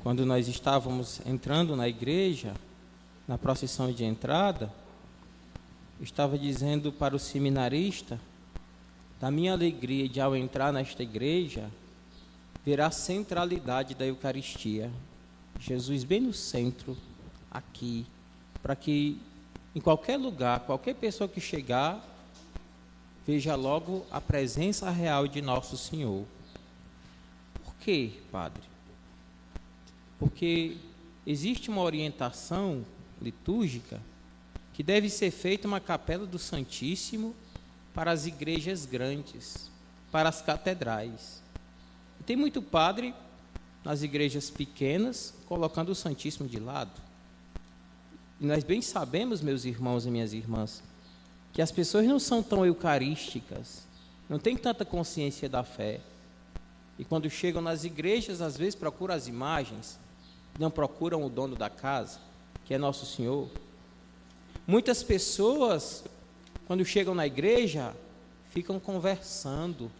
Quando nós estávamos entrando na igreja, na procissão de entrada, eu estava dizendo para o seminarista da minha alegria de, ao entrar nesta igreja, ver a centralidade da Eucaristia. Jesus bem no centro, aqui, para que em qualquer lugar, qualquer pessoa que chegar, veja logo a presença real de Nosso Senhor. Por quê, Padre? Porque existe uma orientação litúrgica que deve ser feita uma capela do Santíssimo para as igrejas grandes, para as catedrais. E tem muito padre nas igrejas pequenas colocando o Santíssimo de lado. E nós bem sabemos, meus irmãos e minhas irmãs, que as pessoas não são tão eucarísticas, não têm tanta consciência da fé. E quando chegam nas igrejas, às vezes procuram as imagens, não procuram o dono da casa, que é Nosso Senhor. Muitas pessoas, quando chegam na igreja, ficam conversando,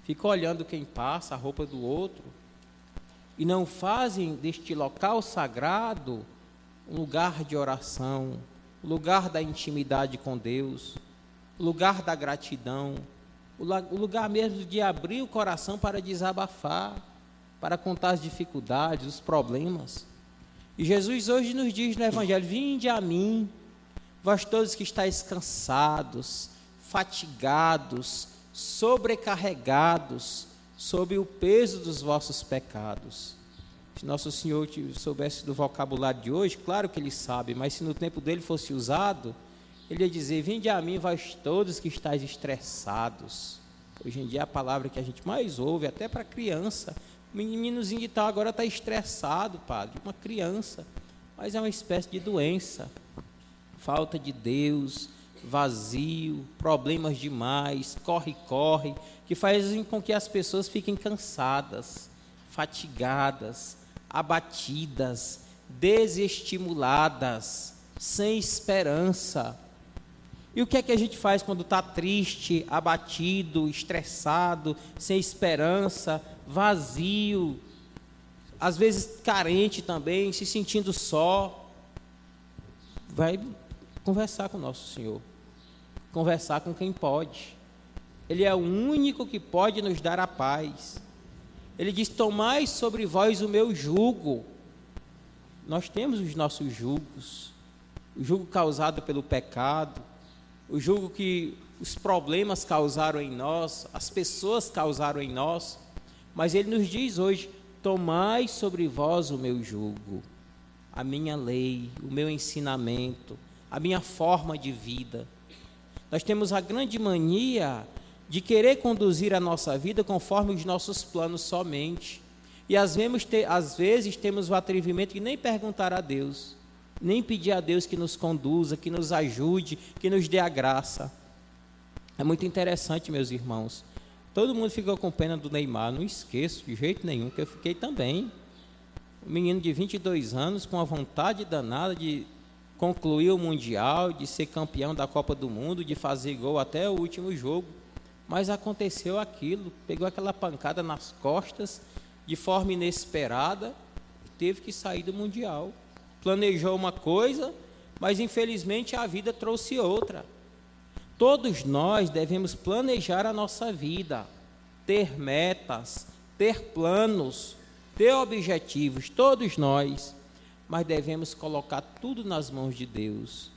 ficam olhando quem passa, a roupa do outro, e não fazem deste local sagrado um lugar de oração, o lugar da intimidade com Deus, o lugar da gratidão, o lugar mesmo de abrir o coração para desabafar, para contar as dificuldades, os problemas. E Jesus hoje nos diz no Evangelho: vinde a mim, vós todos que estáis cansados, fatigados, sobrecarregados, sob o peso dos vossos pecados. Se Nosso Senhor soubesse do vocabulário de hoje, claro que Ele sabe, mas se no tempo dele fosse usado, Ele ia dizer: vinde a mim, vós todos que estáis estressados. Hoje em dia é a palavra que a gente mais ouve, até para criança. O meninozinho de tal agora está estressado, padre, uma criança, mas é uma espécie de doença. Falta de Deus, vazio, problemas demais, corre, que fazem com que as pessoas fiquem cansadas, fatigadas, abatidas, desestimuladas, sem esperança. E o que é que a gente faz quando está triste, abatido, estressado, sem esperança, vazio, às vezes carente também, se sentindo só? Vai conversar com Nosso Senhor, conversar com quem pode. Ele é o único que pode nos dar a paz. Ele diz: tomai sobre vós o meu jugo. Nós temos os nossos jugos, o jugo causado pelo pecado, o jugo que os problemas causaram em nós, as pessoas causaram em nós, mas Ele nos diz hoje: tomai sobre vós o meu jugo, a minha lei, o meu ensinamento, a minha forma de vida. Nós temos a grande mania de querer conduzir a nossa vida conforme os nossos planos somente. E às vezes temos o atrevimento de nem perguntar a Deus, nem pedir a Deus que nos conduza, que nos ajude, que nos dê a graça. É muito interessante, meus irmãos. Todo mundo ficou com pena do Neymar, não esqueço de jeito nenhum, que eu fiquei também. Um menino de 22 anos, com a vontade danada de concluir o Mundial, de ser campeão da Copa do Mundo, de fazer gol até o último jogo. Mas aconteceu aquilo, pegou aquela pancada nas costas, de forma inesperada, teve que sair do Mundial. Planejou uma coisa, mas infelizmente a vida trouxe outra. Todos nós devemos planejar a nossa vida, ter metas, ter planos, ter objetivos, todos nós, mas devemos colocar tudo nas mãos de Deus.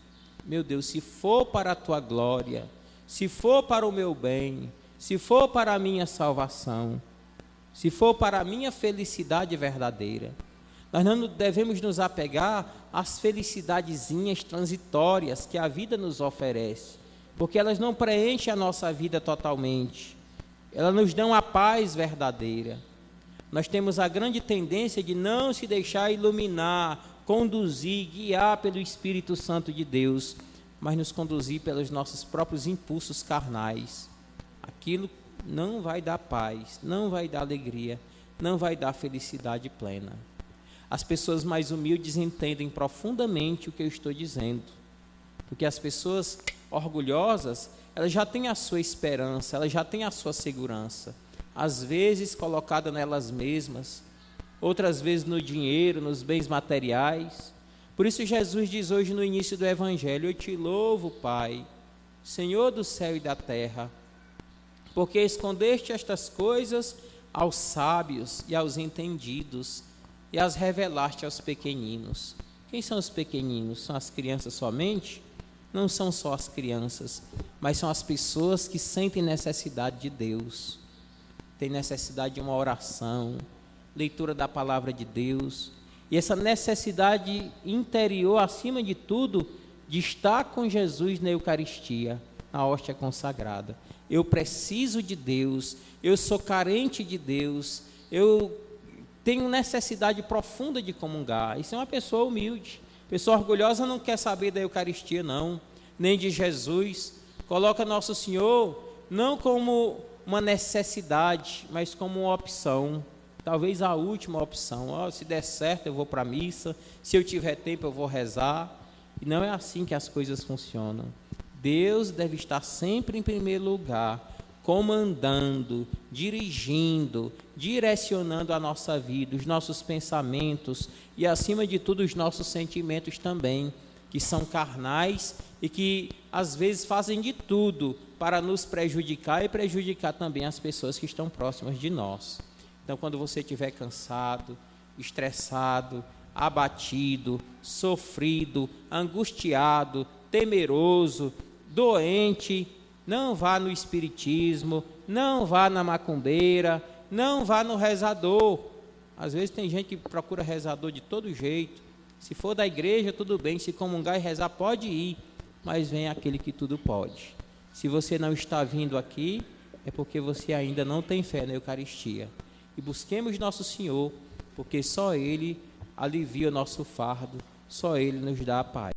Meu Deus, se for para a tua glória, se for para o meu bem, se for para a minha salvação, se for para a minha felicidade verdadeira, nós não devemos nos apegar às felicidadezinhas transitórias que a vida nos oferece, porque elas não preenchem a nossa vida totalmente, elas nos dão a paz verdadeira. Nós temos a grande tendência de não se deixar iluminar, conduzir, guiar pelo Espírito Santo de Deus, mas nos conduzir pelos nossos próprios impulsos carnais. Aquilo não vai dar paz, não vai dar alegria, não vai dar felicidade plena. As pessoas mais humildes entendem profundamente o que eu estou dizendo, porque as pessoas orgulhosas, elas já têm a sua esperança, elas já têm a sua segurança, às vezes colocada nelas mesmas, outras vezes no dinheiro, nos bens materiais. Por isso Jesus diz hoje no início do Evangelho: eu te louvo, Pai, Senhor do céu e da terra, porque escondeste estas coisas aos sábios e aos entendidos e as revelaste aos pequeninos. Quem são os pequeninos? São as crianças somente? Não são só as crianças, mas são as pessoas que sentem necessidade de Deus, têm necessidade de uma oração, leitura da palavra de Deus, e essa necessidade interior, acima de tudo, de estar com Jesus na Eucaristia, na hóstia consagrada. Eu preciso de Deus, eu sou carente de Deus, eu tenho necessidade profunda de comungar. Isso é uma pessoa humilde. Pessoa orgulhosa não quer saber da Eucaristia, não, nem de Jesus. Coloca Nosso Senhor não como uma necessidade, mas como uma opção. Talvez a última opção. Se der certo, eu vou para a missa. Se eu tiver tempo, eu vou rezar. E não é assim que as coisas funcionam. Deus deve estar sempre em primeiro lugar, comandando, dirigindo, direcionando a nossa vida, os nossos pensamentos e, acima de tudo, os nossos sentimentos também, que são carnais e que, às vezes, fazem de tudo para nos prejudicar e prejudicar também as pessoas que estão próximas de nós. Então, quando você estiver cansado, estressado, abatido, sofrido, angustiado, temeroso, doente, não vá no espiritismo, não vá na macumbeira, não vá no rezador. Às vezes tem gente que procura rezador de todo jeito. Se for da igreja, tudo bem. Se comungar e rezar, pode ir. Mas vem aquele que tudo pode. Se você não está vindo aqui, é porque você ainda não tem fé na Eucaristia. E busquemos Nosso Senhor, porque só Ele alivia o nosso fardo, só Ele nos dá a paz.